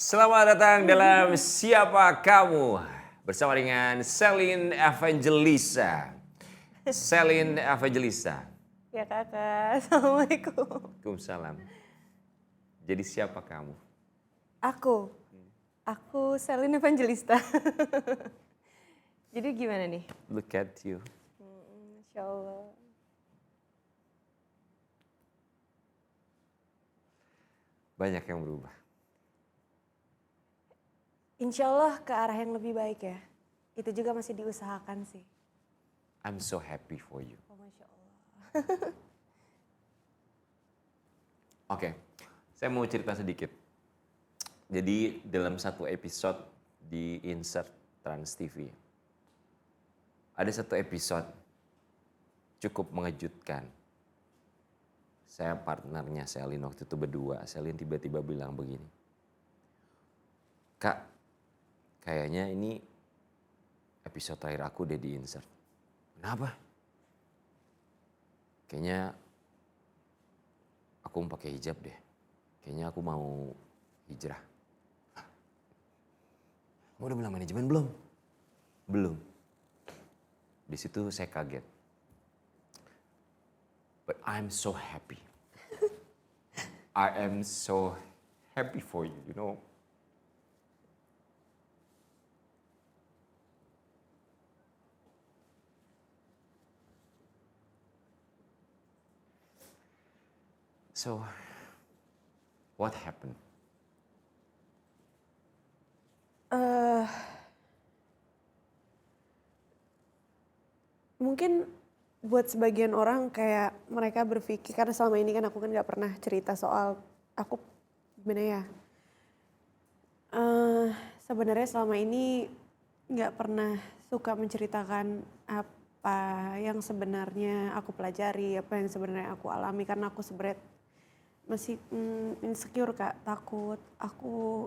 Selamat datang dalam Siapa Kamu bersama dengan Selin Evangelista. Selin Evangelista. Ya kakak, assalamualaikum. Waalaikumsalam. Jadi siapa kamu? Aku Selin Evangelista. Jadi gimana nih? Look at you. Masya Allah. Banyak yang berubah. Insya Allah ke arah yang lebih baik ya. Itu juga masih diusahakan sih. I'm so happy for you. Oh, Masya Allah. Oke, saya mau cerita sedikit. Jadi dalam satu episode di Insert Trans TV, ada satu episode cukup mengejutkan. Saya partnernya Selin waktu itu berdua. Selin tiba-tiba bilang begini, "Kak, kayaknya ini episode terakhir aku deh di Insert." "Kenapa?" "Kayaknya aku mau pakai hijab deh. Kayaknya aku mau hijrah." "Kamu udah bilang manajemen belum?" "Belum." Di situ saya kaget. But I'm so happy. I am so happy for you, you know. So, what happened? Mungkin buat sebagian orang kayak mereka berpikir, karena selama ini kan aku kan nggak pernah cerita soal aku gimana ya. Sebenarnya selama ini nggak pernah suka menceritakan apa yang sebenarnya aku pelajari, apa yang sebenarnya aku alami, karena aku sebenarnya masih insecure kak, takut aku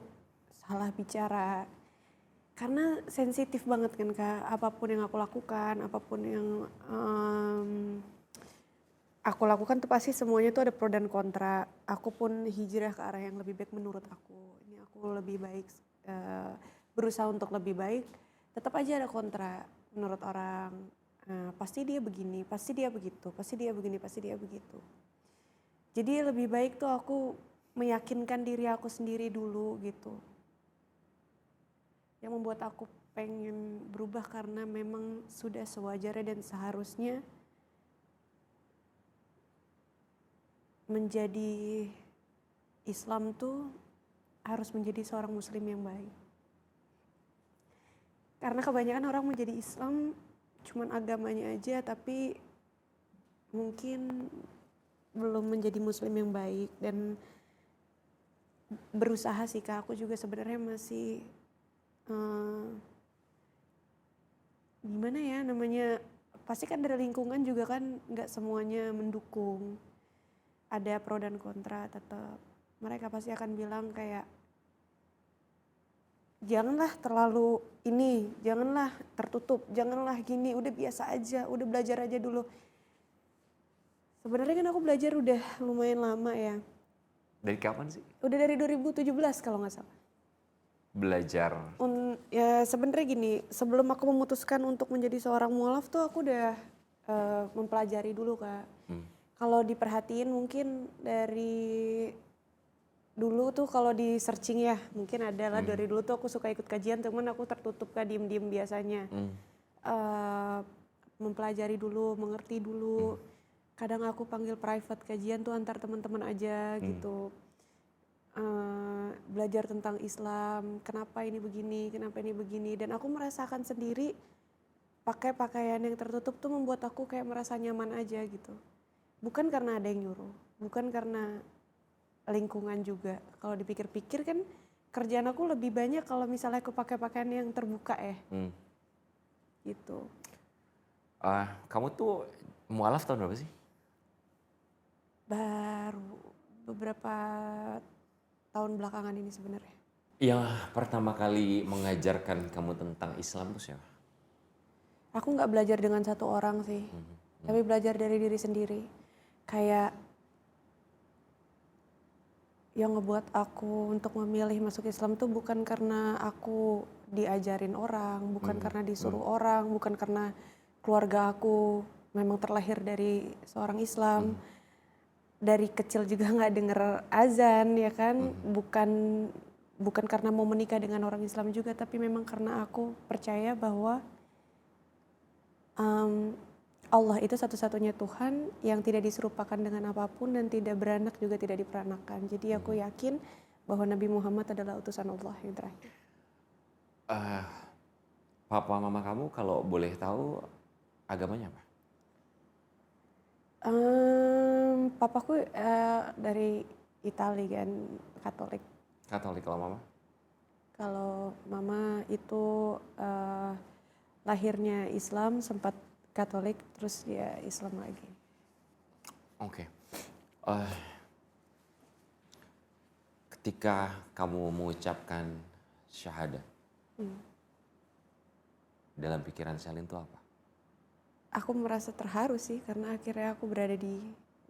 salah bicara. Karena sensitif banget kan kak, apapun yang aku lakukan, apapun yang aku lakukan tuh pasti semuanya tuh ada pro dan kontra. Aku pun hijrah ke arah yang lebih baik menurut aku. Ini aku lebih baik, berusaha untuk lebih baik, tetap aja ada kontra menurut orang. Pasti dia begini, pasti dia begitu, pasti dia begini, pasti dia begitu. Jadi lebih baik tuh aku meyakinkan diri aku sendiri dulu gitu. Yang membuat aku pengen berubah karena memang sudah sewajarnya dan seharusnya menjadi Islam tuh harus menjadi seorang muslim yang baik. Karena kebanyakan orang menjadi Islam cuman agamanya aja tapi mungkin belum menjadi muslim yang baik. Dan berusaha sih kak, aku juga sebenarnya masih gimana ya namanya, pasti kan dari lingkungan juga kan nggak semuanya mendukung, ada pro dan kontra. Tetap mereka pasti akan bilang kayak janganlah terlalu ini, janganlah tertutup, janganlah gini, udah biasa aja, udah belajar aja dulu. Sebenarnya kan aku belajar udah lumayan lama ya. Dari kapan sih Udah dari 2017 kalau nggak salah. belajar? Ya sebenarnya gini, sebelum aku memutuskan untuk menjadi seorang mualaf tuh aku udah mempelajari dulu kak. Kalau diperhatiin mungkin dari dulu tuh kalau di searching ya mungkin ada lah, dari dulu tuh aku suka ikut kajian, temen aku tertutup kak, diem-diem biasanya. Mempelajari dulu, mengerti dulu. Kadang aku panggil private kajian tuh antar teman-teman aja gitu. Belajar tentang Islam, kenapa ini begini, kenapa ini begini. Dan aku merasakan sendiri pakai pakaian yang tertutup tuh membuat aku kayak merasa nyaman aja gitu. Bukan karena ada yang nyuruh, bukan karena lingkungan juga. Kalau dipikir-pikir kan kerjaan aku lebih banyak kalau misalnya aku pakai pakaian yang terbuka ya. Gitu. Kamu tuh mualaf tahun berapa sih? Baru beberapa tahun belakangan ini sebenarnya. Yang pertama kali mengajarkan kamu tentang Islam tuh siapa? Aku nggak belajar dengan satu orang sih, tapi belajar dari diri sendiri. Kayak yang ngebuat aku untuk memilih masuk Islam tuh bukan karena aku diajarin orang, bukan karena disuruh orang, bukan karena keluarga aku memang terlahir dari seorang Islam. Dari kecil juga nggak denger azan ya kan, bukan karena mau menikah dengan orang Islam juga, tapi memang karena aku percaya bahwa Allah itu satu-satunya Tuhan yang tidak diserupakan dengan apapun dan tidak beranak juga tidak diperanakan. Jadi aku yakin bahwa Nabi Muhammad adalah utusan Allah yang terakhir. Eh, Papa mama kamu kalau boleh tahu agamanya apa? Papaku dari Itali kan, Katolik. Katolik, kalau mama? Kalau mama itu lahirnya Islam, sempat Katolik, terus ya Islam lagi. Oke. Ketika kamu mengucapkan syahadat, dalam pikiran Selin itu apa? Aku merasa terharu sih karena akhirnya aku berada di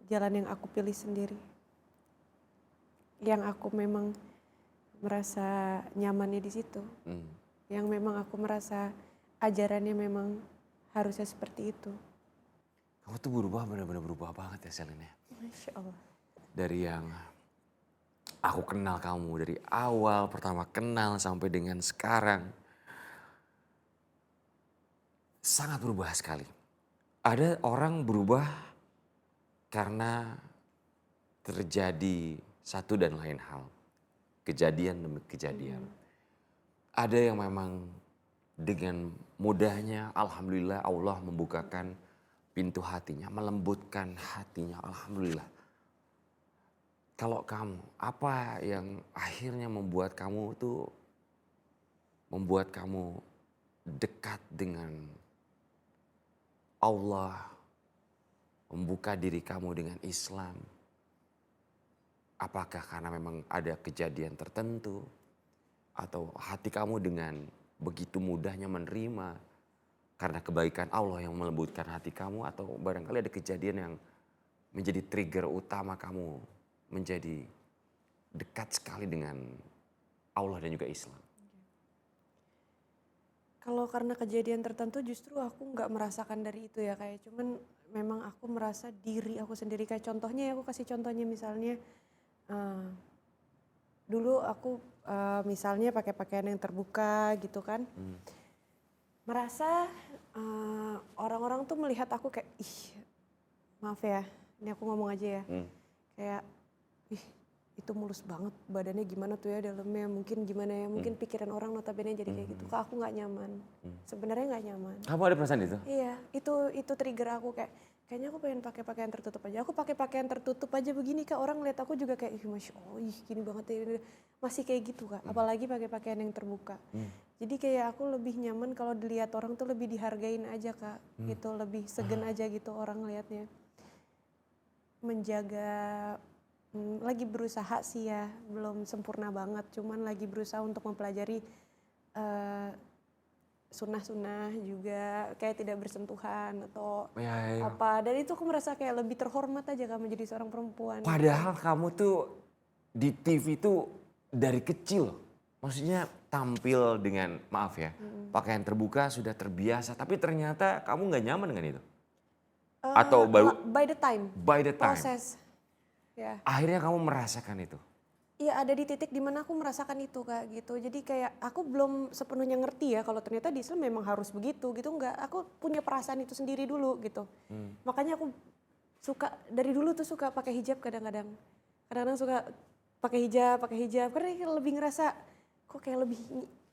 jalan yang aku pilih sendiri. Yang aku memang merasa nyamannya di situ. Yang memang aku merasa ajarannya memang harusnya seperti itu. Kamu tuh berubah, benar-benar berubah banget ya Selin ya. Masya Allah. Dari yang aku kenal kamu dari awal pertama kenal sampai dengan sekarang. Sangat berubah sekali. Ada orang berubah karena terjadi satu dan lain hal. Kejadian demi kejadian. Ada yang memang dengan mudahnya alhamdulillah Allah membukakan pintu hatinya, melembutkan hatinya, alhamdulillah. Kalau kamu, apa yang akhirnya membuat kamu dekat dengan Allah, membuka diri kamu dengan Islam? Apakah karena memang ada kejadian tertentu? Atau hati kamu dengan begitu mudahnya menerima karena kebaikan Allah yang melembutkan hati kamu? Atau barangkali ada kejadian yang menjadi trigger utama kamu menjadi dekat sekali dengan Allah dan juga Islam? Kalau karena kejadian tertentu justru aku nggak merasakan dari itu ya, kayak cuman memang aku merasa diri aku sendiri. Kayak contohnya ya, aku kasih contohnya misalnya dulu aku misalnya pakai pakaian yang terbuka gitu kan, merasa orang-orang tuh melihat aku kayak ih, maaf ya ini aku ngomong aja ya, kayak ih itu mulus banget badannya, gimana tuh ya dalamnya, mungkin gimana ya, mungkin pikiran orang notabene jadi kayak gitu. Kok aku nggak nyaman, sebenarnya nggak nyaman. Kamu ada perasaan itu? Iya, itu trigger aku, kayaknya aku pengen pakai pakaian tertutup aja. Aku pakai pakaian tertutup aja begini Kak, orang lihat aku juga kayak ih Masya Allah, ih gini banget ya. Masih kayak gitu Kak, apalagi pakai pakaian yang terbuka. Jadi kayak aku lebih nyaman kalau dilihat orang tuh lebih dihargain aja Kak, gitu, lebih segen aja gitu orang lihatnya. Menjaga, lagi berusaha sih ya, belum sempurna banget, cuman lagi berusaha untuk mempelajari sunnah-sunnah juga, kayak tidak bersentuhan atau apa. Dan itu aku merasa kayak lebih terhormat aja Kak menjadi seorang perempuan. Padahal kamu tuh di TV tuh dari kecil, maksudnya tampil dengan, maaf ya, pakaian terbuka sudah terbiasa, tapi ternyata kamu nggak nyaman dengan itu? Atau baru by the time, proses. Ya. Akhirnya kamu merasakan itu? Iya, ada di titik dimana aku merasakan itu Kak gitu. Jadi kayak aku belum sepenuhnya ngerti ya kalau ternyata di Islam memang harus begitu gitu. Enggak, aku punya perasaan itu sendiri dulu gitu. Makanya aku suka dari dulu tuh suka pakai hijab kadang-kadang. Kadang-kadang suka pakai hijab karena lebih ngerasa kok kayak lebih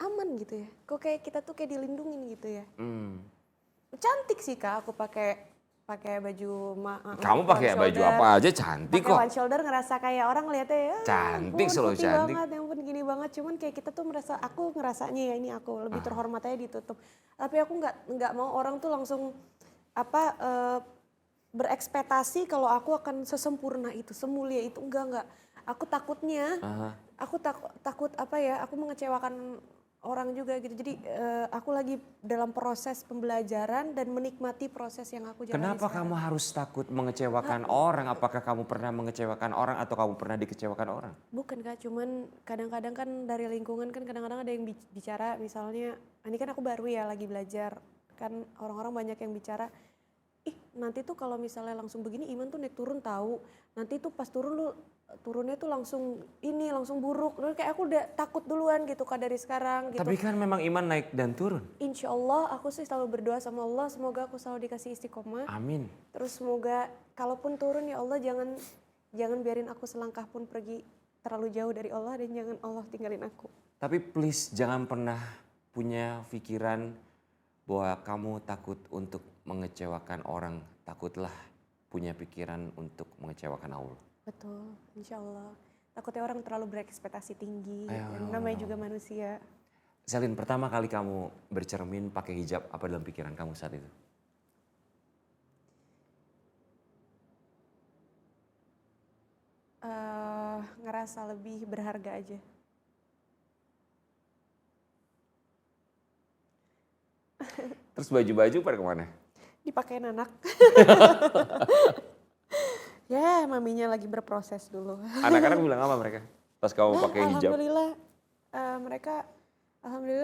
aman gitu ya. Kok kayak kita tuh kayak dilindungin gitu ya. Cantik sih Kak aku pakai baju kamu pakai baju apa aja cantik kok. Pakai one shoulder ngerasa kayak orang lihatnya ya cantik, selalu cantik banget, yang pun gini banget. Cuman kayak kita tuh merasa, aku ngerasanya ya ini aku lebih terhormat aja ditutup. Tapi aku nggak mau orang tuh langsung berekspektasi kalau aku akan sesempurna itu, semulia itu. Enggak. Aku takutnya, aku takut apa ya, aku mengecewakan orang juga gitu. Jadi aku lagi dalam proses pembelajaran dan menikmati proses yang aku jalani Kenapa sekarang. kamu harus takut mengecewakan orang? Apakah kamu pernah mengecewakan orang atau kamu pernah dikecewakan orang? Bukan Kak, cuman kadang-kadang kan dari lingkungan kan kadang-kadang ada yang bicara misalnya, ini kan aku baru ya lagi belajar, kan orang-orang banyak yang bicara, ih nanti tuh kalau misalnya langsung begini iman tuh naik turun tahu, nanti tuh pas turun lu turunnya tuh langsung ini langsung buruk. Lalu kayak aku udah takut duluan gitu Kak dari sekarang gitu. Tapi kan memang iman naik dan turun. Insya Allah aku sih selalu berdoa sama Allah semoga aku selalu dikasih istiqomah. Amin. Terus semoga kalaupun turun ya Allah jangan biarin aku selangkah pun pergi terlalu jauh dari Allah dan jangan Allah tinggalin aku. Tapi please jangan pernah punya pikiran bahwa kamu takut untuk mengecewakan orang. Takutlah punya pikiran untuk mengecewakan Allah. Betul, insya Allah. Takutnya orang terlalu berekspektasi tinggi, Ayo, dan namanya juga manusia. Selin, pertama kali kamu bercermin pakai hijab, apa dalam pikiran kamu saat itu? Ngerasa lebih berharga aja. Terus baju-baju pada kemana? Dipakein anak. Ya, maminya lagi berproses dulu. Anak-anak bilang apa mereka? Pas kamu pakai hijab? Alhamdulillah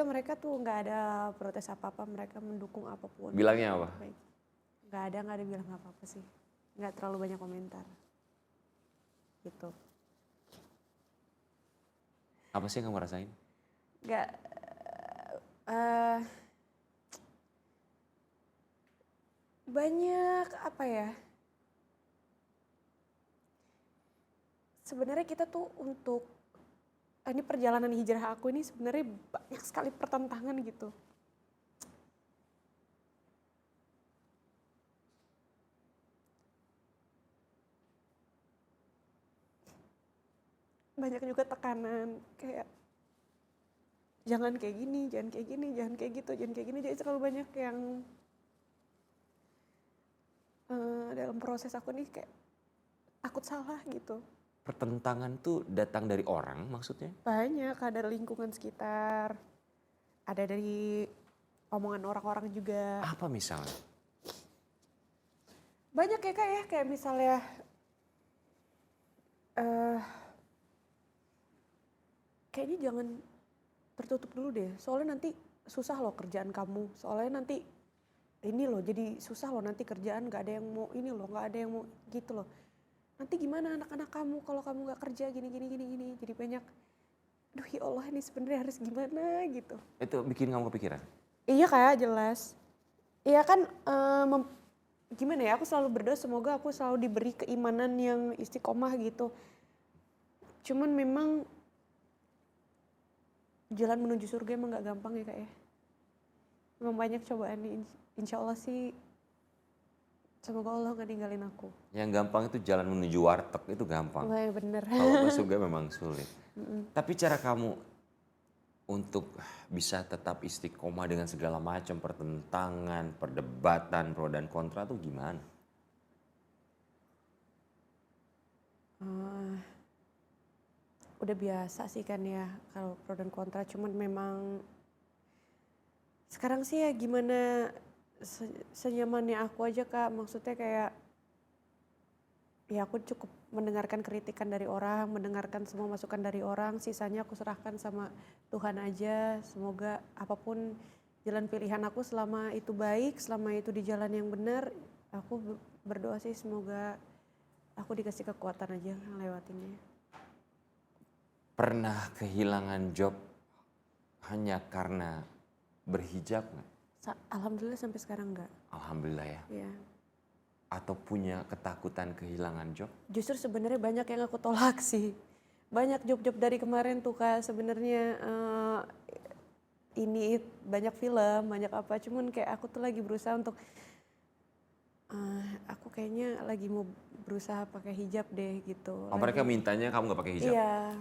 mereka tuh nggak ada protes apa-apa, mereka mendukung apapun. Bilangnya apa? Baik. Nggak ada bilang apa-apa sih. Nggak terlalu banyak komentar. Gitu. Apa sih yang kamu rasain? Nggak, banyak apa ya? Sebenarnya kita tuh untuk ini perjalanan hijrah aku ini sebenarnya banyak sekali pertentangan gitu. Banyak juga tekanan kayak jangan kayak gini, jangan kayak gini, jangan kayak gitu, jangan kayak gini. Jadi terlalu banyak yang dalam proses aku nih kayak takut salah gitu. Pertentangan tuh datang dari orang maksudnya? Banyak, ada dari lingkungan sekitar, ada dari omongan orang-orang juga. Apa misalnya? Banyak ya Kak ya, kayak misalnya kayaknya jangan tertutup dulu deh, soalnya nanti susah loh kerjaan kamu, soalnya nanti ini loh jadi susah loh nanti kerjaan gak ada yang mau ini loh, gak ada yang mau gitu loh. Nanti gimana anak-anak kamu kalau kamu gak kerja gini. Jadi banyak, aduh ya Allah ini sebenarnya harus gimana gitu. Itu bikin kamu kepikiran? Iya Kak, jelas. Iya kan gimana ya, aku selalu berdoa semoga aku selalu diberi keimanan yang istiqomah gitu. Cuman memang jalan menuju surga emang gak gampang ya Kak ya. Memang banyak cobaan nih, insya Allah sih semoga Allah gak ninggalin aku. Yang gampang itu jalan menuju warteg itu gampang. Wah bener. Kalau ke surga memang sulit. Tapi cara kamu untuk bisa tetap istiqomah dengan segala macam pertentangan, perdebatan, pro dan kontra tuh gimana? Udah biasa sih kan ya kalau pro dan kontra, cuman memang sekarang sih ya gimana senyamannya aku aja Kak, maksudnya kayak ya aku cukup mendengarkan kritikan dari orang, mendengarkan semua masukan dari orang, sisanya aku serahkan sama Tuhan aja. Semoga apapun jalan pilihan aku selama itu baik, selama itu di jalan yang benar, aku berdoa sih semoga aku dikasih kekuatan aja ngelewatinnya. Pernah kehilangan job hanya karena berhijab nggak? Alhamdulillah sampai sekarang enggak. Alhamdulillah ya. Ya. Atau punya ketakutan kehilangan job? Justru sebenarnya banyak yang aku tolak sih. Banyak job-job dari kemarin tuh Kak sebenarnya ini banyak film, banyak apa. Cuman kayak aku tuh lagi berusaha untuk aku kayaknya lagi mau berusaha pakai hijab deh gitu. Oh, mereka mintanya kamu nggak pakai hijab? Iya.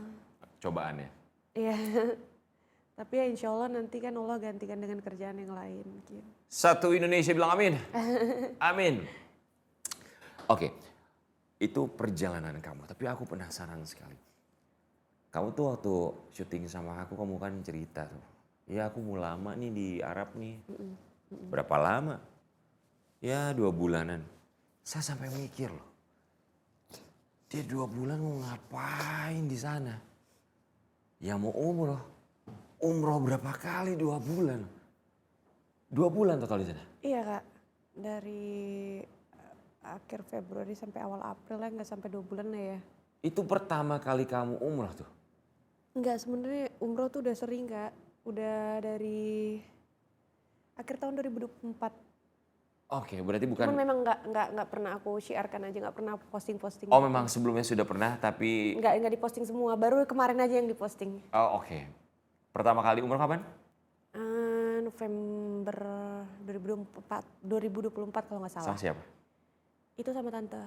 Cobaan ya? Iya. Tapi ya insya Allah nanti kan Allah gantikan dengan kerjaan yang lain. Gitu. Satu Indonesia bilang amin. Amin. Oke, itu perjalanan kamu. Tapi aku penasaran sekali. Kamu tuh waktu syuting sama aku, kamu kan cerita tuh. Ya aku mau lama nih di Arab nih. Berapa lama? Ya 2 bulanan. Saya sampai mikir loh. Dia 2 bulan mau ngapain di sana? Ya mau umroh. Umroh berapa kali 2 bulan? 2 bulan total di sana? Iya Kak, dari akhir Februari sampai awal April lah, nggak sampai 2 bulan lah ya. Itu pertama kali kamu umroh tuh? Enggak, sebenarnya umroh tuh udah sering Kak. Udah dari akhir tahun 2024. Oke, berarti Cuman bukan. memang nggak pernah aku syiarkan aja, nggak pernah aku posting-posting Oh gitu. memang sebelumnya sudah pernah tapi. Nggak diposting semua, baru kemarin aja yang diposting. Oh oke. Pertama kali umroh kapan? November 2024 kalau nggak salah. Sama siapa? Itu sama tante.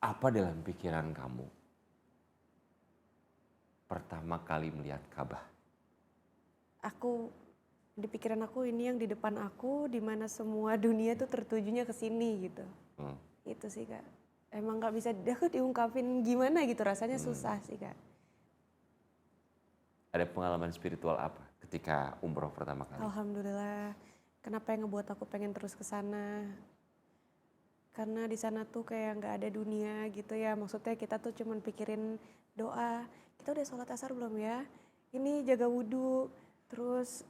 Apa dalam pikiran kamu pertama kali melihat Ka'bah? Aku di pikiran aku ini yang di depan aku, di mana semua dunia tuh tertujunya ke sini gitu. Itu sih Kak. Emang nggak bisa aku diungkapin gimana gitu, rasanya susah sih Kak. Ada pengalaman spiritual apa ketika umroh pertama kali? Alhamdulillah. Kenapa yang ngebuat aku pengen terus ke sana? Karena di sana tuh kayak nggak ada dunia gitu ya. Maksudnya kita tuh cuman pikirin doa. Kita udah sholat asar belum ya? Ini jaga wudhu. Terus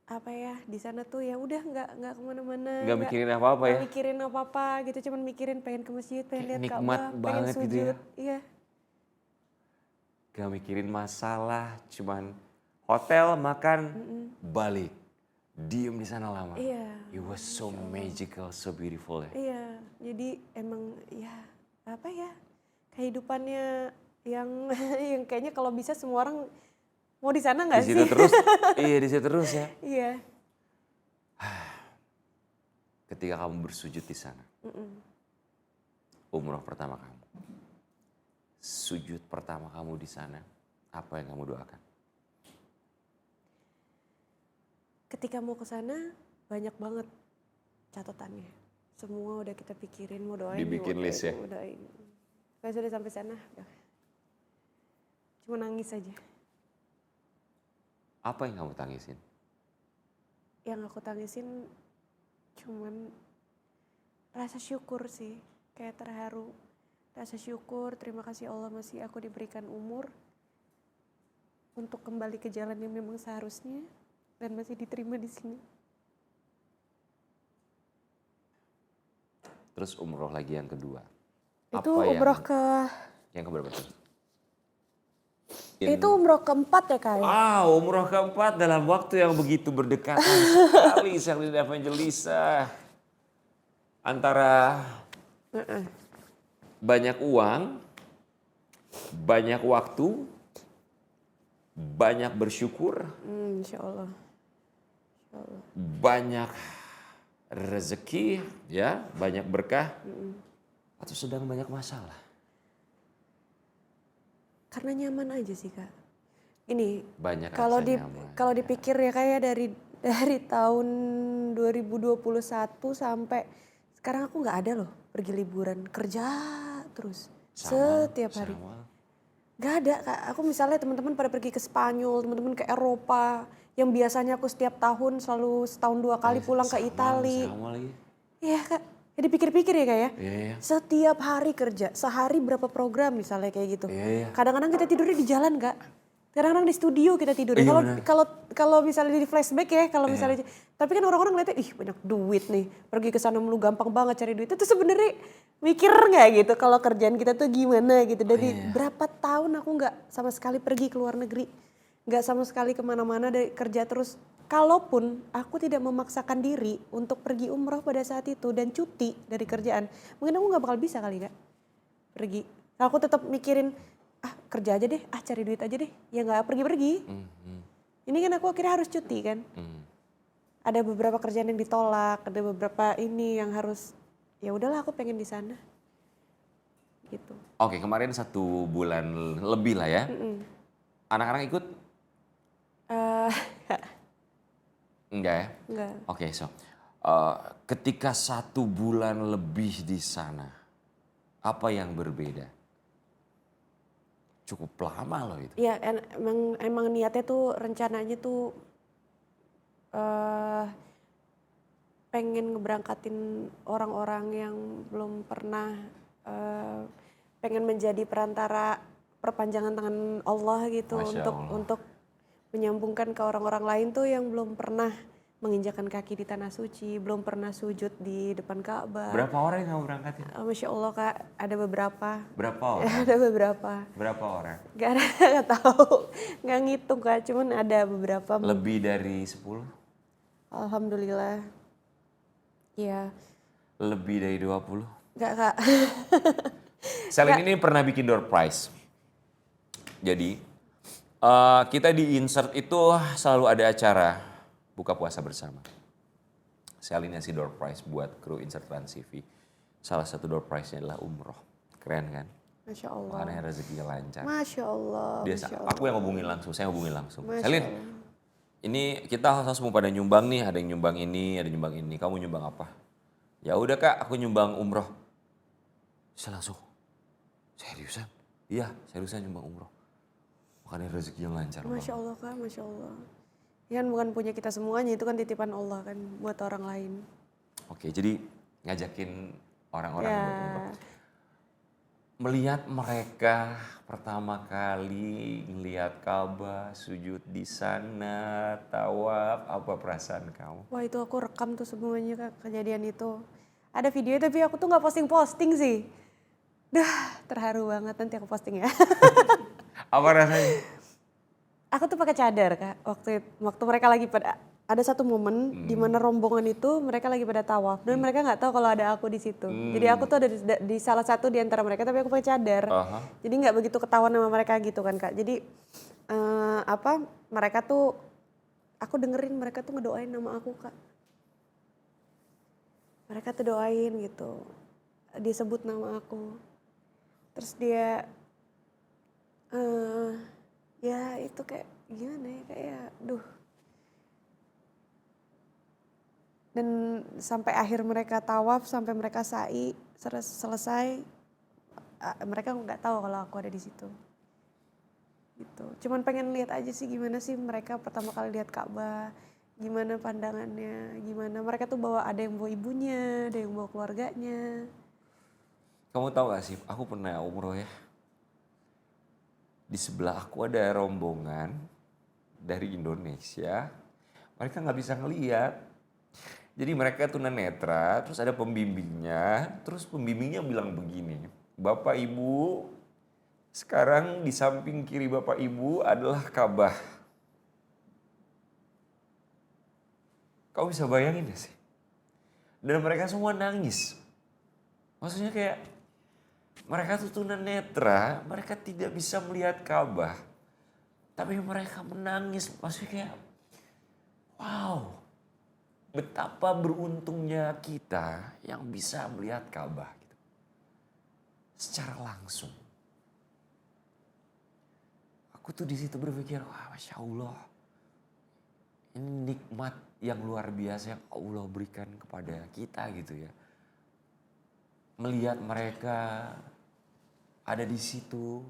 apa ya, di sana tuh ya udah nggak kemana-mana. Nggak mikirin apa-apa ya? Nggak mikirin apa-apa gitu. Cuman mikirin pengen ke masjid, pengen lihat Nikmat Ka'bah, pengen banget sujud. gitu ya. Iya. Gak mikirin masalah, cuman hotel, makan, balik. Diem di sana lama. Iya. It was so magical, so beautiful ya. Iya, jadi emang ya apa ya, kehidupannya yang yang kayaknya kalau bisa semua orang mau di sana nggak Di sih? situ terus, iya di situ terus ya. Iya. Ketika kamu bersujud di sana, umroh pertama kamu, sujud pertama kamu di sana, apa yang kamu doakan? Ketika mau ke sana banyak banget catatannya. Semua udah kita pikirin, mau doain, Dibikin mau list doain, ya? mau doain. Pas sudah sampai sana, udah. Cuma nangis aja. Apa yang kamu tangisin? Yang aku tangisin cuman rasa syukur sih, kayak terharu. Rasa syukur, terima kasih Allah masih aku diberikan umur untuk kembali ke jalan yang memang seharusnya dan masih diterima di sini. Terus umroh lagi yang kedua. Itu Apa umroh ke yang keberapa tuh? itu umroh keempat ya Kak? Umroh keempat dalam waktu yang begitu berdekatan sekali Selina Evangelisa. Antara banyak uang, banyak waktu, banyak bersyukur, Insya Allah. banyak rezeki, ya, banyak berkah, atau sedang banyak masalah. Karena nyaman aja sih Kak. Ini Banyak kalau rasa nyaman. kalau dipikir ya kayak dari tahun 2021 sampai sekarang aku nggak ada loh pergi liburan, kerja terus setiap hari. Gak ada Kak. Aku misalnya teman-teman pada pergi ke Spanyol, teman-teman ke Eropa, yang biasanya aku setiap tahun selalu setahun 2 kali pulang ke Italia. Sama lagi. Iya Kak. Jadi pikir-pikir ya Kak ya. Iya. Setiap hari kerja, sehari berapa program misalnya kayak gitu. Iya. Kadang-kadang kita tidurnya di jalan Kak. Kadang-kadang di studio kita tidur. Kalau misalnya di flashback ya, kalau misalnya tapi kan orang-orang ngeliatnya ih banyak duit nih. Pergi ke sana mulu gampang banget cari duit. Itu sebenarnya mikir nggak gitu kalau kerjaan kita tuh gimana gitu. Dari berapa tahun aku nggak sama sekali pergi ke luar negeri. Nggak sama sekali kemana-mana dari kerja terus. Kalaupun aku tidak memaksakan diri untuk pergi umroh pada saat itu dan cuti dari kerjaan, mungkin aku nggak bakal bisa kali Kak pergi. Aku tetap mikirin kerja aja deh, cari duit aja deh, ya nggak pergi-pergi. Ini kan aku akhirnya harus cuti kan. Ada beberapa kerjaan yang ditolak, ada beberapa ini yang harus, ya udahlah aku pengen di sana. Gitu. Oke, kemarin 1 bulan lebih lah ya. Anak-anak ikut? Enggak ya? Enggak. Oke, ketika 1 bulan lebih di sana, apa yang berbeda? cukup lama loh itu. Iya, emang niatnya tuh rencananya tuh eh pengen ngeberangkatin orang-orang yang belum pernah, eh, pengen menjadi perantara perpanjangan tangan Allah gitu Masya untuk Allah. untuk menyambungkan ke orang-orang lain tuh yang belum pernah menginjakan kaki di tanah suci, belum pernah sujud di depan Ka'bah. Berapa orang yang kamu berangkatin? Masya Allah Kak, ada beberapa. Berapa orang? Ada beberapa. Berapa orang? Gak ada, gak tahu, nggak ngitung Kak, cuman ada beberapa. Lebih dari 10? Alhamdulillah. Iya. Lebih dari 20? Gak Kak. Selin ini pernah bikin door prize. Jadi kita di Insert itu selalu ada acara buka puasa bersama. Selin ngasih door prize buat kru Insert Trans TV. Salah satu door prize-nya adalah umroh. Keren kan? Masya Allah. Makanya rezekinya lancar. Masya Allah. Biasa, Masya Allah. aku yang hubungin langsung, saya hubungin langsung. Masya Selin, Allah. ini kita harus mau pada nyumbang nih, ada yang nyumbang ini, ada yang nyumbang ini. Kamu nyumbang apa? Ya udah Kak, aku nyumbang umroh. Saya langsung, seriusan? Iya, seriusan nyumbang umroh. Makanya rezeki yang lancar. Masya Allah Kak, Masya Allah. Ya kan bukan punya kita semuanya, itu kan titipan Allah kan buat orang lain. Oke, jadi ngajakin orang-orang Ya. buat umroh. Melihat mereka pertama kali ngelihat Ka'bah, sujud di sana, tawaf, apa perasaan kamu? Wah itu aku rekam tuh semuanya Kak, kejadian itu. Ada video tapi aku tuh nggak posting-posting sih. Dah, terharu banget, nanti aku posting ya. Apa rasanya? Aku tuh pakai cadar Kak, waktu mereka lagi pada, ada satu momen di mana rombongan itu mereka lagi pada tawaf dan mereka nggak tahu kalau ada aku di situ. Jadi aku tuh ada di salah satu di antara mereka tapi aku pakai cadar. Aha. Jadi nggak begitu ketahuan sama mereka gitu kan Kak. Jadi mereka tuh, aku dengerin mereka tuh ngedoain nama aku Kak. Mereka tuh doain gitu, disebut nama aku. Terus dia, ya itu kayak gimana ya, kayak duh. Dan sampai akhir mereka tawaf, sampai mereka sa'i selesai, mereka nggak tahu kalau aku ada di situ. Gitu. Cuman pengen lihat aja sih gimana sih mereka pertama kali lihat Ka'bah, gimana pandangannya, gimana mereka tuh bawa, ada yang bawa ibunya, ada yang bawa keluarganya. Kamu tahu gak sih, aku pernah umroh ya. Di sebelah aku ada rombongan dari Indonesia, mereka nggak bisa ngeliat. Jadi mereka tunanetra, terus ada pembimbingnya, terus pembimbingnya bilang begini, Bapak Ibu, sekarang di samping kiri Bapak Ibu adalah Ka'bah. Kau bisa bayangin gak sih? Dan mereka semua nangis. Maksudnya kayak, mereka tuh tunanetra, mereka tidak bisa melihat Ka'bah. Tapi mereka menangis, maksudnya kayak, wow. Betapa beruntungnya kita yang bisa melihat Ka'bah gitu. Secara langsung. Aku tuh di situ berpikir, wah Masya Allah. Ini nikmat yang luar biasa yang Allah berikan kepada kita gitu ya. Melihat mereka ada di situ,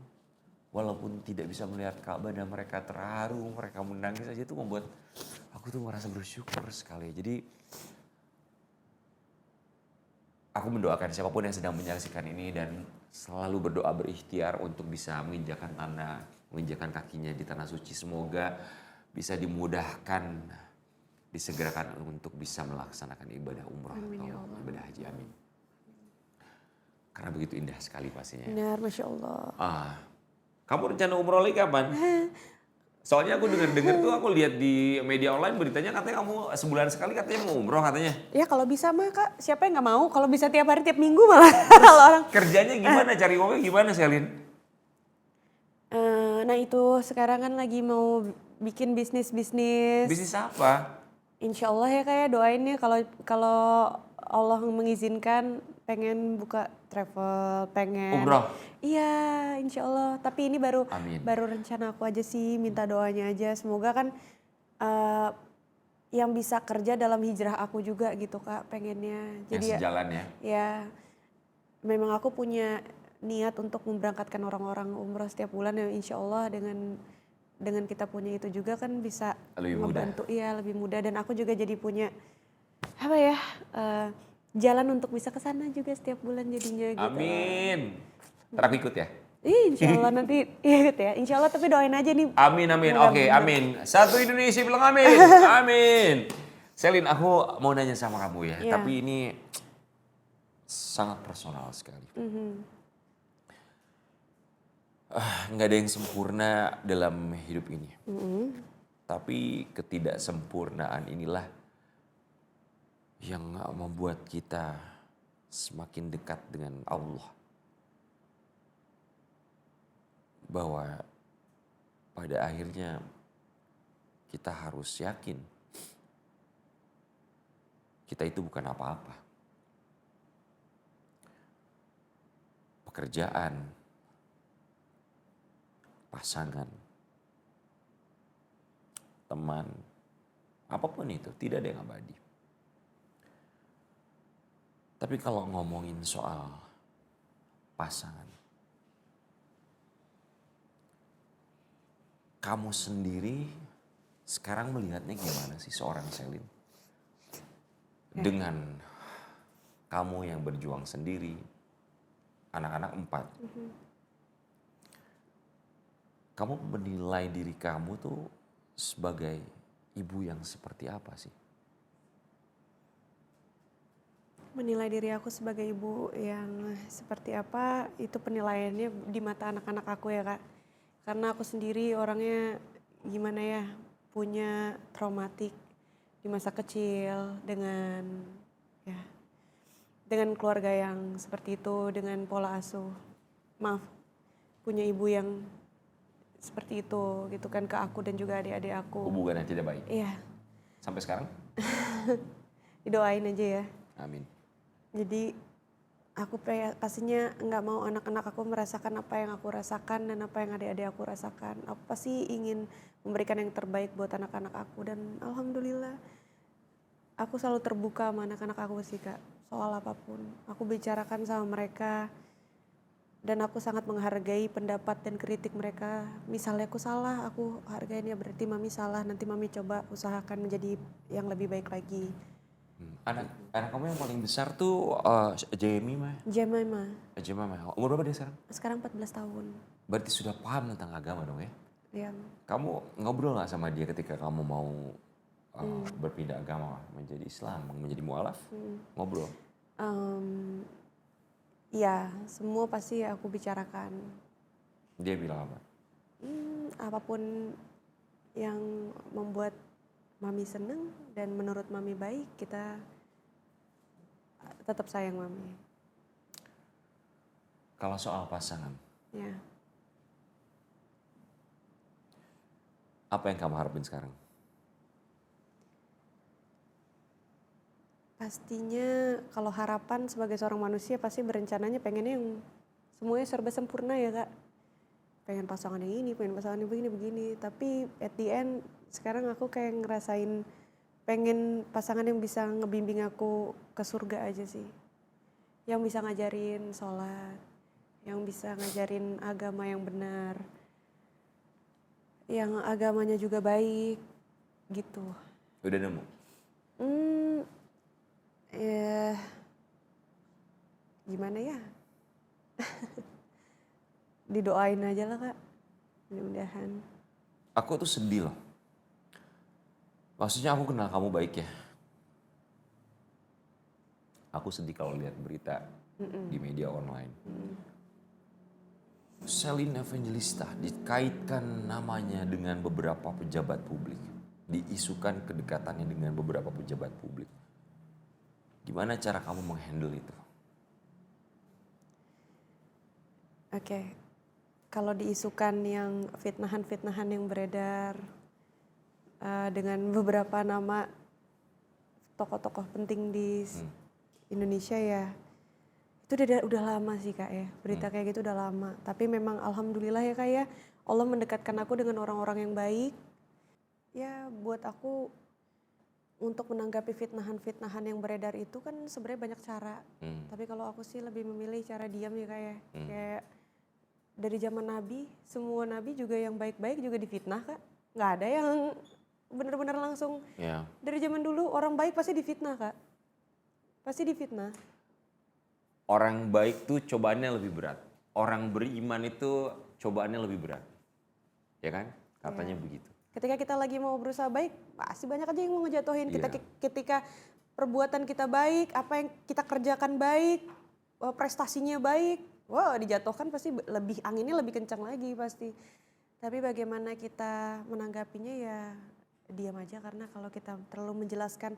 walaupun tidak bisa melihat Ka'bah dan mereka terharu, mereka menangis aja itu membuat aku tuh merasa bersyukur sekali. Jadi aku mendoakan siapapun yang sedang menyaksikan ini dan selalu berdoa berikhtiar untuk bisa menginjakan kakinya di tanah suci. Semoga bisa dimudahkan, disegerakan untuk bisa melaksanakan ibadah umrah atau ibadah haji. Amin. Karena begitu indah sekali pastinya. Benar, Masya Allah. Kamu rencana umroh lagi kapan? Soalnya aku dengar tuh, aku lihat di media online beritanya katanya kamu sebulan sekali katanya mau umroh katanya. Ya kalau bisa mah Kak, siapa yang nggak mau? Kalau bisa tiap hari, tiap minggu malah. Kalau orang. Kerjanya gimana? Cari uangnya gimana Selin? Nah itu sekarang kan lagi mau bikin bisnis. Bisnis apa? Insya Allah ya kayak doain ya kalau Allah mengizinkan, pengen buka travel, pengen. Umroh? Iya, insya Allah. Tapi ini baru Amin. rencana aku aja sih, minta doanya aja. Semoga kan yang bisa kerja dalam hijrah aku juga gitu Kak, pengennya. Yang sejalan ya? Ya, memang aku punya niat untuk memberangkatkan orang-orang umroh setiap bulan yang insya Allah dengan kita punya itu juga kan bisa Lebih mudah. ngebantu, iya lebih mudah, dan aku juga jadi punya apa ya, jalan untuk bisa ke sana juga setiap bulan jadinya gitu. Amin. Ntar aku ikut ya. Insya Allah nanti ikut ya, insya Allah, tapi doain aja nih. Amin, amin. Semoga Oke, bener. amin. Satu Indonesia bilang amin. Amin. Selin, aku mau nanya sama kamu ya. Iya. Tapi ini sangat personal sekali. Nggak ada yang sempurna dalam hidup ini. Tapi ketidaksempurnaan inilah yang membuat kita semakin dekat dengan Allah. Bahwa pada akhirnya kita harus yakin kita itu bukan apa-apa. Pekerjaan, pasangan, teman, apapun itu tidak ada yang abadi. Tapi kalau ngomongin soal pasangan, kamu sendiri sekarang melihatnya gimana sih seorang Selin? Dengan kamu yang berjuang sendiri, anak-anak 4. Kamu menilai diri kamu tuh sebagai ibu yang seperti apa sih? Menilai diri aku sebagai ibu yang seperti apa, itu penilaiannya di mata anak-anak aku ya Kak. Karena aku sendiri orangnya gimana ya, punya traumatik di masa kecil dengan keluarga yang seperti itu, dengan pola asuh. Maaf, punya ibu yang seperti itu gitu kan ke aku dan juga adik-adik aku. Hubungan yang tidak baik. Iya, Sampai sekarang? didoain aja ya. Amin. Jadi aku pastinya nggak mau anak-anak aku merasakan apa yang aku rasakan dan apa yang adik-adik aku rasakan. Aku pasti ingin memberikan yang terbaik buat anak-anak aku, dan alhamdulillah aku selalu terbuka sama anak-anak aku sih Kak. Soal apapun aku bicarakan sama mereka, dan aku sangat menghargai pendapat dan kritik mereka. Misalnya aku salah, aku hargain ya, berarti mami salah, nanti mami coba usahakan menjadi yang lebih baik lagi. Anak kamu yang paling besar tuh Jemima. Jemima. Jemima. Umur berapa dia sekarang? Sekarang 14 tahun. Berarti sudah paham tentang agama dong ya? Iya. Kamu ngobrol nggak sama dia ketika kamu mau berpindah agama menjadi Islam, menjadi mualaf? Ngobrol? Iya, semua pasti aku bicarakan. Dia bilang apa? Apapun yang membuat mami seneng dan menurut mami baik, kita tetap sayang mami. Kalau soal pasangan, Ya, apa yang kamu harapin sekarang? pastinya kalau harapan sebagai seorang manusia pasti berencananya pengennya yang semuanya serba sempurna ya Kak. Pengen pasangan yang ini, pengen pasangan yang begini. Tapi at the end sekarang aku kayak ngerasain pengen pasangan yang bisa ngebimbing aku ke surga aja sih. Yang bisa ngajarin sholat, yang bisa ngajarin agama yang benar, yang agamanya juga baik gitu. Udah nemu? Ya gimana ya? Didoain aja lah Kak, mudah-mudahan. Aku tuh sedih loh. Maksudnya aku kenal kamu baik ya. Aku sedih kalau lihat berita di media online. Selin Evangelista dikaitkan namanya dengan beberapa pejabat publik. Diisukan kedekatannya dengan beberapa pejabat publik. Gimana cara kamu menghandle itu? Oke. Kalau diisukan yang fitnahan-fitnahan yang beredar dengan beberapa nama tokoh-tokoh penting di Indonesia ya, itu udah lama sih Kak ya, berita kayak gitu udah lama. Tapi memang alhamdulillah ya Kak ya, Allah mendekatkan aku dengan orang-orang yang baik. Ya buat aku untuk menanggapi fitnahan-fitnahan yang beredar itu kan sebenarnya banyak cara. Tapi kalau aku sih lebih memilih cara diam ya kayak kayak dari zaman Nabi, semua Nabi juga yang baik-baik juga difitnah Kak. Nggak ada yang benar-benar langsung. Ya. Dari zaman dulu orang baik pasti difitnah Kak. Pasti difitnah. Orang baik tuh cobaannya lebih berat. Orang beriman itu cobaannya lebih berat. Ya kan? Katanya begitu. Ketika kita lagi mau berusaha baik, pasti banyak aja yang mau ngejatuhin. Iya. Ketika perbuatan kita baik, apa yang kita kerjakan baik, prestasinya baik, wah dijatuhkan pasti lebih, anginnya lebih kencang lagi pasti. Tapi bagaimana kita menanggapinya ya diam aja, karena kalau kita terlalu menjelaskan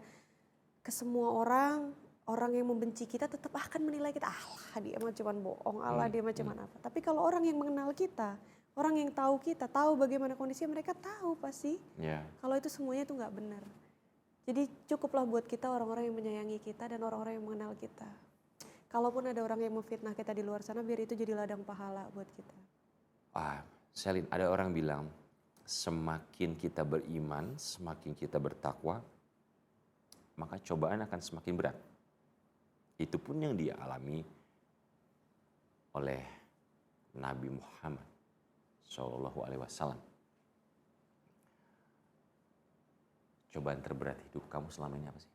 ke semua orang, orang yang membenci kita tetap akan menilai kita, alah dia mah cuman bohong, alah dia mah cuman apa. Tapi kalau orang yang mengenal kita, orang yang tahu kita, tahu bagaimana kondisinya, mereka tahu pasti Ya. kalau itu semuanya itu nggak benar. Jadi cukuplah buat kita orang-orang yang menyayangi kita dan orang-orang yang mengenal kita. Kalaupun ada orang yang memfitnah kita di luar sana, biar itu jadi ladang pahala buat kita. Selin, ada orang bilang semakin kita beriman, semakin kita bertakwa, maka cobaan akan semakin berat. Itu pun yang dia alami oleh Nabi Muhammad Shallallahu Alaihi Wasallam. Cobaan terberat hidup kamu selama ini apa sih?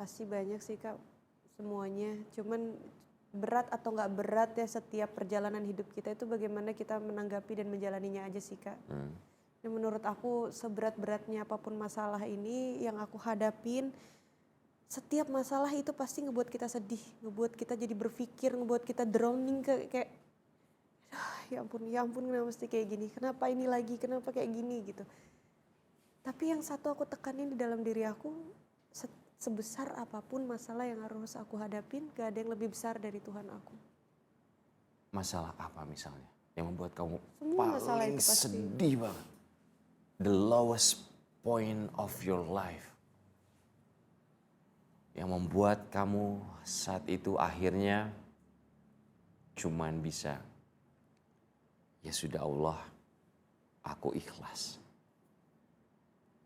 Pasti banyak sih Kak, semuanya. Cuman berat atau nggak berat ya setiap perjalanan hidup kita itu bagaimana kita menanggapi dan menjalaninya aja sih Kak. Dan menurut aku seberat-beratnya apapun masalah ini yang aku hadapin, setiap masalah itu pasti ngebuat kita sedih, ngebuat kita jadi berpikir, ngebuat kita drowning kayak ya ampun kenapa mesti kayak gini, kenapa ini lagi, kenapa kayak gini gitu. Tapi yang satu aku tekanin di dalam diri aku, sebesar apapun masalah yang harus aku hadapin, gak ada yang lebih besar dari Tuhan aku. Masalah apa misalnya yang membuat kamu Semua masalah paling itu pasti. sedih banget? The lowest point of your life. Yang membuat kamu saat itu akhirnya cuman bisa, ya sudah Allah, aku ikhlas.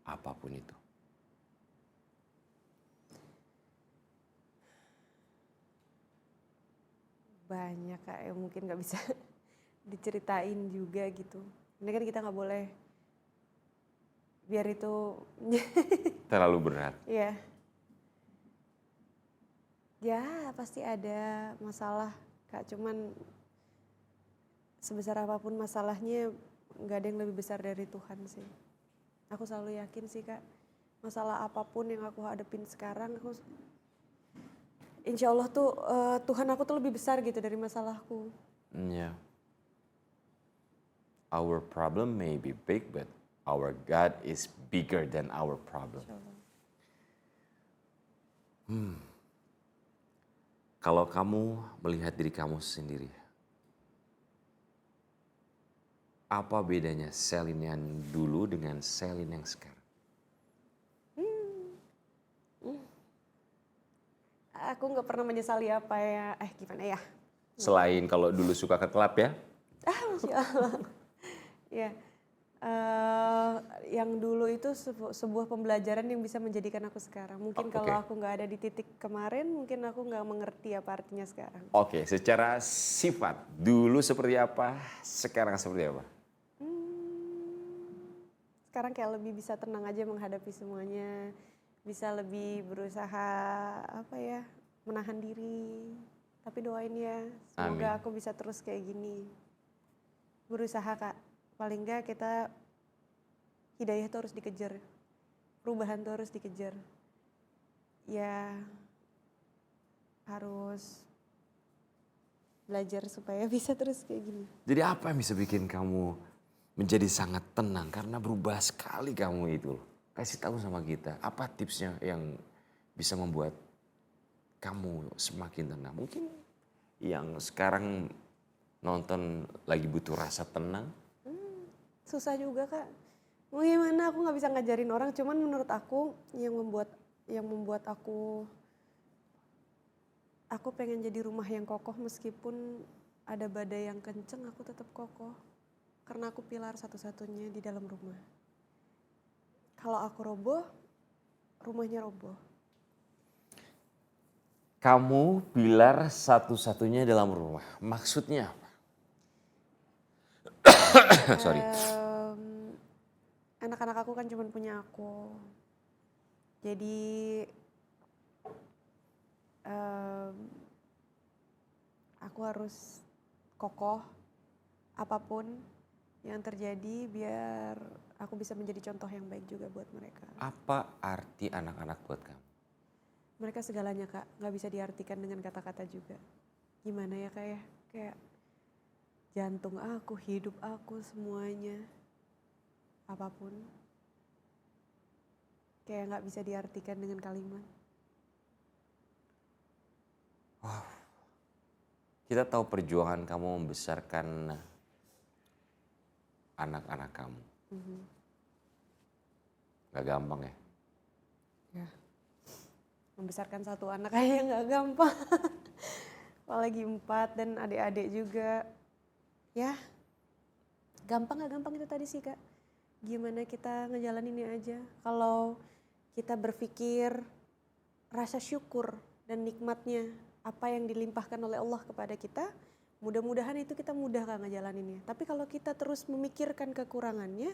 Apapun itu. Banyak Kak yang mungkin gak bisa diceritain juga gitu. Ini kan kita gak boleh biar itu Terlalu berat. Iya. Ya pasti ada masalah Kak, cuman sebesar apapun masalahnya gak ada yang lebih besar dari Tuhan sih. Aku selalu yakin sih Kak, masalah apapun yang aku hadapin sekarang, insya Allah tuh Tuhan aku tuh lebih besar gitu dari masalahku. Yeah. Our problem may be big, but our God is bigger than our problem. Kalau kamu melihat diri kamu sendiri, apa bedanya Selin yang dulu dengan Selin yang sekarang? Aku nggak pernah menyesali apa ya, gimana ya? Selain kalau dulu suka ke klub ya? Masya Allah. Ya, yang dulu itu sebuah pembelajaran yang bisa menjadikan aku sekarang. Mungkin kalau aku nggak ada di titik kemarin, mungkin aku nggak mengerti apa artinya sekarang. Oke, secara sifat dulu seperti apa, sekarang seperti apa? Sekarang kayak lebih bisa tenang aja menghadapi semuanya, bisa lebih berusaha menahan diri. Tapi doain ya, semoga aku bisa terus kayak gini. Berusaha Kak, paling enggak kita hidayah tuh harus dikejar, perubahan tuh harus dikejar. Ya harus belajar supaya bisa terus kayak gini. Jadi apa yang bisa bikin kamu menjadi sangat tenang? Karena berubah sekali kamu itu. Kasih tahu sama kita, apa tipsnya yang bisa membuat kamu semakin tenang? Mungkin yang sekarang nonton lagi butuh rasa tenang. Susah juga Kak. Mau gimana, aku nggak bisa ngajarin orang. Cuman menurut aku yang membuat aku pengen jadi rumah yang kokoh meskipun ada badai yang kenceng, aku tetap kokoh. karena aku pilar satu-satunya di dalam rumah. Kalau aku roboh, rumahnya roboh. Kamu pilar satu-satunya dalam rumah. Maksudnya apa? Sorry. Anak-anak aku kan cuma punya aku. Jadi aku harus kokoh apapun yang terjadi biar aku bisa menjadi contoh yang baik juga buat mereka. Apa arti anak-anak buat kamu? Mereka segalanya Kak, gak bisa diartikan dengan kata-kata juga. Gimana ya Kak ya, kayak jantung aku, hidup aku, semuanya. Apapun. Kayak gak bisa diartikan dengan kalimat. Wow. Kita tahu perjuangan kamu membesarkan anak-anak kamu. Gak gampang ya? Ya. Membesarkan satu anak aja gak gampang. Apalagi 4 dan adik-adik juga. Ya, gampang gak gampang itu tadi sih Kak. Gimana kita ngejalaninnya aja. Kalau kita berpikir rasa syukur dan nikmatnya apa yang dilimpahkan oleh Allah kepada kita, mudah-mudahan itu kita mudah Kak ngejalaninnya. Tapi kalau kita terus memikirkan kekurangannya,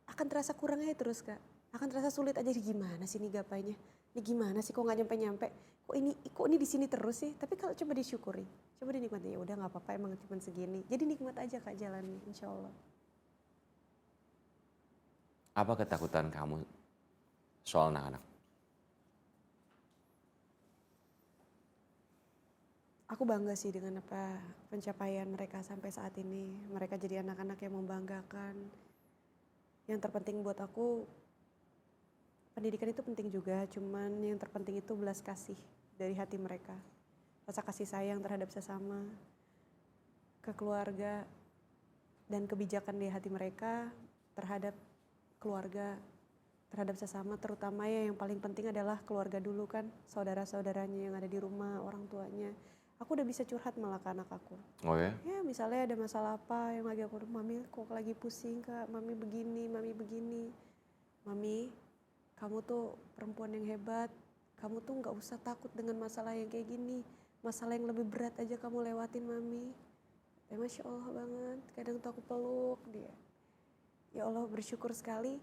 akan terasa kurangnya terus Kak. Akan terasa sulit aja, gimana sih nih gapainya? Ini gimana sih kok gak nyampe-nyampe? Kok ini di sini terus sih? Tapi kalau coba disyukuri, coba dinikmati, ya udah nggak apa-apa emang cuma segini. Jadi nikmat aja Kak jalannya, insya Allah. Apa ketakutan kamu soal anak-anak? Aku bangga sih dengan apa pencapaian mereka sampai saat ini. Mereka jadi anak-anak yang membanggakan. Yang terpenting buat aku, pendidikan itu penting juga, cuman yang terpenting itu belas kasih dari hati mereka. Rasa kasih sayang terhadap sesama, ke keluarga, dan kebijakan di hati mereka terhadap keluarga, terhadap sesama, terutama ya yang paling penting adalah keluarga dulu kan, saudara-saudaranya yang ada di rumah, orang tuanya. Aku udah bisa curhat malah ke anak aku. Oh ya? Ya misalnya ada masalah apa yang lagi aku, mami kok lagi pusing Kak, mami begini, mami begini. Mami, kamu tuh perempuan yang hebat, kamu tuh gak usah takut dengan masalah yang kayak gini. Masalah yang lebih berat aja kamu lewatin Mami. Ya Masya Allah banget, kadang tuh aku peluk dia. Ya Allah bersyukur sekali.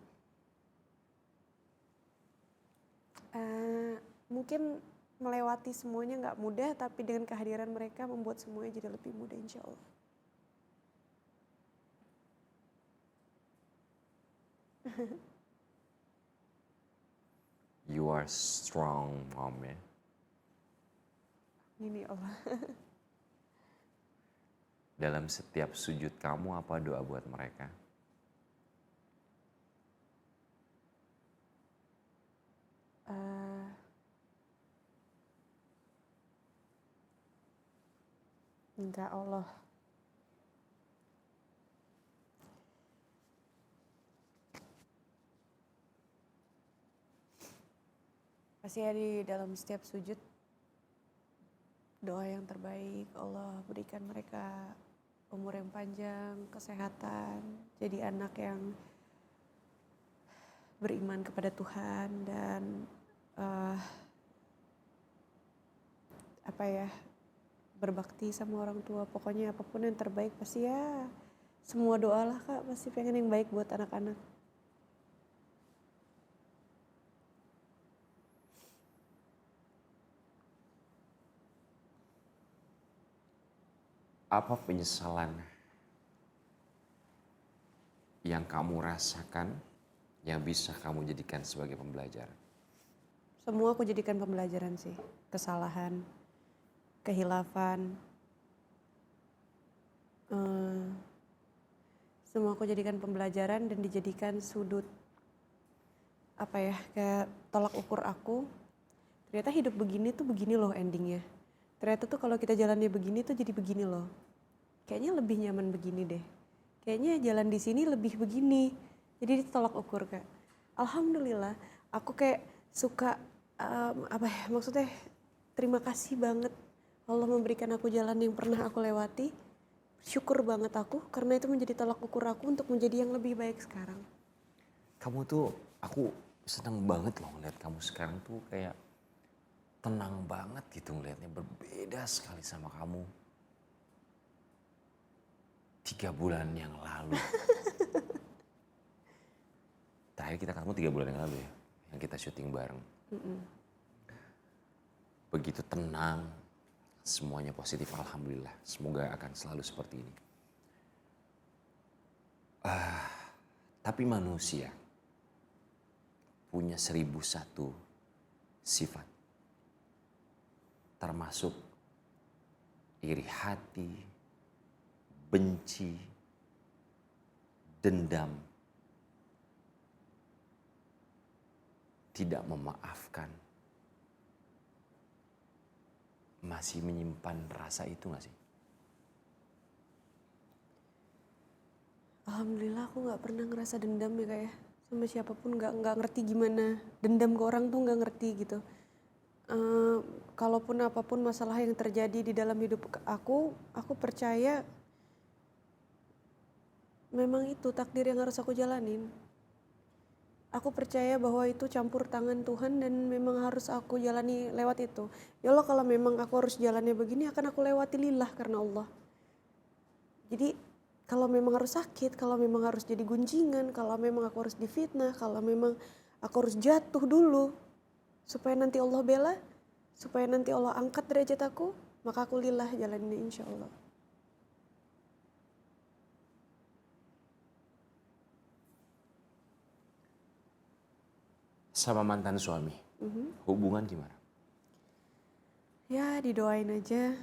Mungkin melewati semuanya gak mudah, tapi dengan kehadiran mereka membuat semuanya jadi lebih mudah insya Allah. You are strong mom ya. Ini Allah. Dalam setiap sujud kamu apa doa buat mereka? Minta Allah pasti ya di dalam setiap sujud doa yang terbaik, Allah berikan mereka umur yang panjang, kesehatan, jadi anak yang beriman kepada Tuhan dan berbakti sama orang tua. Pokoknya apapun yang terbaik pasti ya semua doa lah Kak, pasti pengen yang baik buat anak-anak. Apa penyesalan yang kamu rasakan yang bisa kamu jadikan sebagai pembelajaran? Semua aku jadikan pembelajaran sih. Kesalahan, kehilafan, semua aku jadikan pembelajaran dan dijadikan sudut kayak tolak ukur aku. Ternyata hidup begini tuh begini loh endingnya. Ternyata tuh kalau kita jalannya begini tuh jadi begini loh. Kayaknya lebih nyaman begini deh. Kayaknya jalan di sini lebih begini. Jadi itu tolak ukur Kak. Alhamdulillah aku kayak suka maksudnya terima kasih banget Allah memberikan aku jalan yang pernah aku lewati. Syukur banget aku karena itu menjadi tolak ukur aku untuk menjadi yang lebih baik sekarang. Kamu tuh, aku seneng banget loh ngeliat kamu sekarang tuh kayak tenang banget gitu ngeliatnya. Berbeda sekali sama kamu 3 bulan yang lalu. Terakhir kita ketemu 3 bulan yang lalu ya, yang kita syuting bareng. Begitu tenang, semuanya positif, alhamdulillah. Semoga akan selalu seperti ini. Tapi manusia punya 1001 sifat. Termasuk iri hati, benci, dendam, tidak memaafkan. Masih menyimpan rasa itu gak sih? Alhamdulillah aku nggak pernah ngerasa dendam ya Kak ya. Sama siapapun nggak ngerti gimana. Dendam ke orang tuh nggak ngerti gitu. Kalaupun apapun masalah yang terjadi di dalam hidup aku percaya memang itu takdir yang harus aku jalanin. Aku percaya bahwa itu campur tangan Tuhan dan memang harus aku jalani lewat itu. Ya Allah kalau memang aku harus jalannya begini akan aku lewati lillah karena Allah. Jadi kalau memang harus sakit, kalau memang harus jadi gunjingan, kalau memang aku harus difitnah, kalau memang aku harus jatuh dulu supaya nanti Allah bela, supaya nanti Allah angkat derajat aku, maka aku lillah jalaninnya insya Allah. Sama mantan suami, hubungan gimana? Ya didoain aja.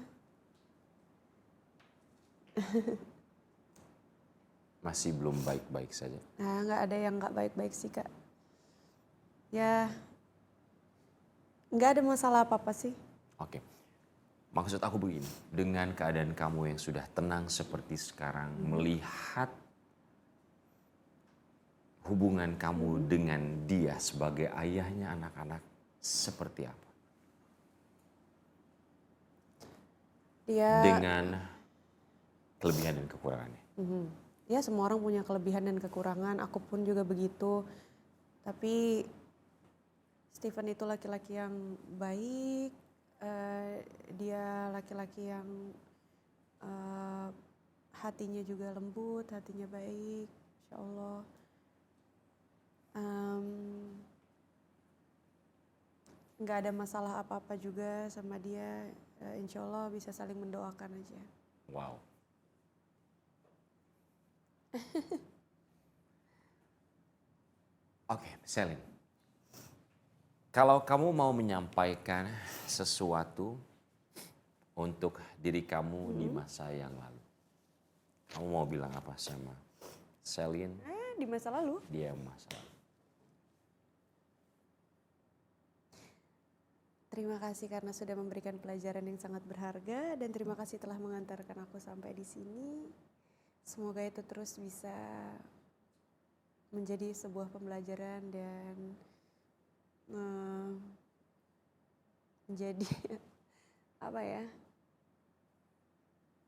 Masih belum baik-baik saja. Nah nggak ada yang nggak baik-baik sih Kak. Ya nggak ada masalah apa-apa sih. Oke, maksud aku begini, dengan keadaan kamu yang sudah tenang seperti sekarang, melihat hubungan kamu dengan dia sebagai ayahnya anak-anak seperti apa? Dia Dengan kelebihan dan kekurangannya. ya semua orang punya kelebihan dan kekurangan, aku pun juga begitu. Tapi Stephen itu laki-laki yang baik, dia laki-laki yang hatinya juga lembut, hatinya baik, insya Allah. Nggak ada masalah apa-apa juga sama dia, insya Allah bisa saling mendoakan aja. Wow. Oke, Selin. Kalau kamu mau menyampaikan sesuatu untuk diri kamu di masa yang lalu, kamu mau bilang apa sama Selin? Di masa lalu. Dia masa lalu. Terima kasih karena sudah memberikan pelajaran yang sangat berharga dan terima kasih telah mengantarkan aku sampai di sini. Semoga itu terus bisa menjadi sebuah pembelajaran dan menjadi apa ya?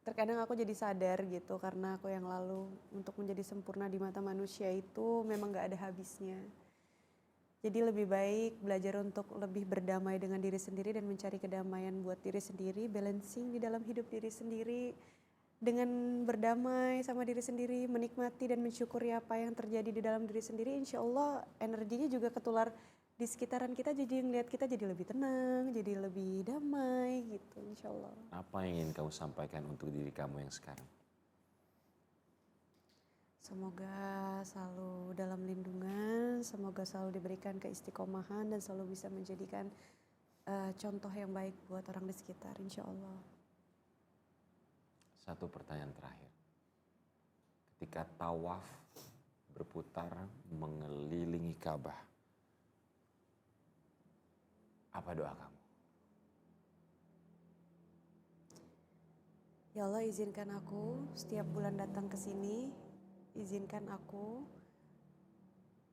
Terkadang aku jadi sadar gitu karena aku yang lalu untuk menjadi sempurna di mata manusia itu memang gak ada habisnya. Jadi lebih baik belajar untuk lebih berdamai dengan diri sendiri dan mencari kedamaian buat diri sendiri, balancing di dalam hidup diri sendiri dengan berdamai sama diri sendiri, menikmati dan mensyukuri apa yang terjadi di dalam diri sendiri. Insya Allah energinya juga ketular di sekitaran kita, jadi ngeliat kita jadi lebih tenang, jadi lebih damai gitu insya Allah. Apa yang ingin kamu sampaikan untuk diri kamu yang sekarang? Semoga selalu dalam lindungan, semoga selalu diberikan keistiqomahan dan selalu bisa menjadikan contoh yang baik buat orang di sekitar, insya Allah. Satu pertanyaan terakhir. Ketika tawaf berputar mengelilingi Ka'bah, apa doa kamu? Ya Allah izinkan aku setiap bulan datang ke sini, izinkan aku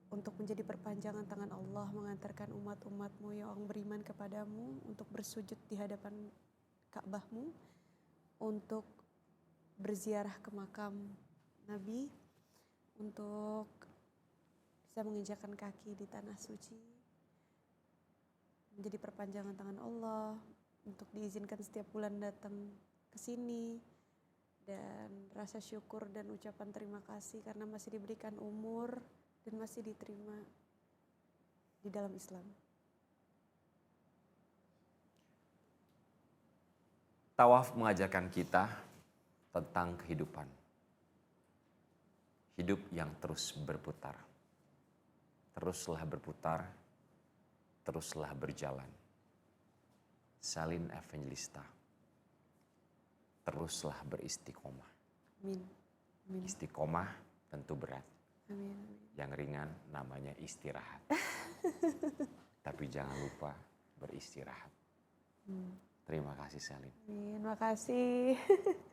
untuk menjadi perpanjangan tangan Allah mengantarkan umat-umatmu yang beriman kepadamu untuk bersujud di hadapan Ka'bahmu, untuk berziarah ke makam Nabi untuk bisa menginjakan kaki di tanah suci, menjadi perpanjangan tangan Allah, untuk diizinkan setiap bulan datang ke sini, dan rasa syukur dan ucapan terima kasih karena masih diberikan umur dan masih diterima di dalam Islam. Tawaf mengajarkan kita tentang kehidupan. Hidup yang terus berputar. Teruslah berputar, teruslah berjalan. Salin Evangelista. Teruslah beristiqomah. Amin. Amin. Istiqomah tentu berat. Amin. Amin. Yang ringan namanya istirahat. Tapi jangan lupa beristirahat. Terima kasih Salin. Amin. Makasih.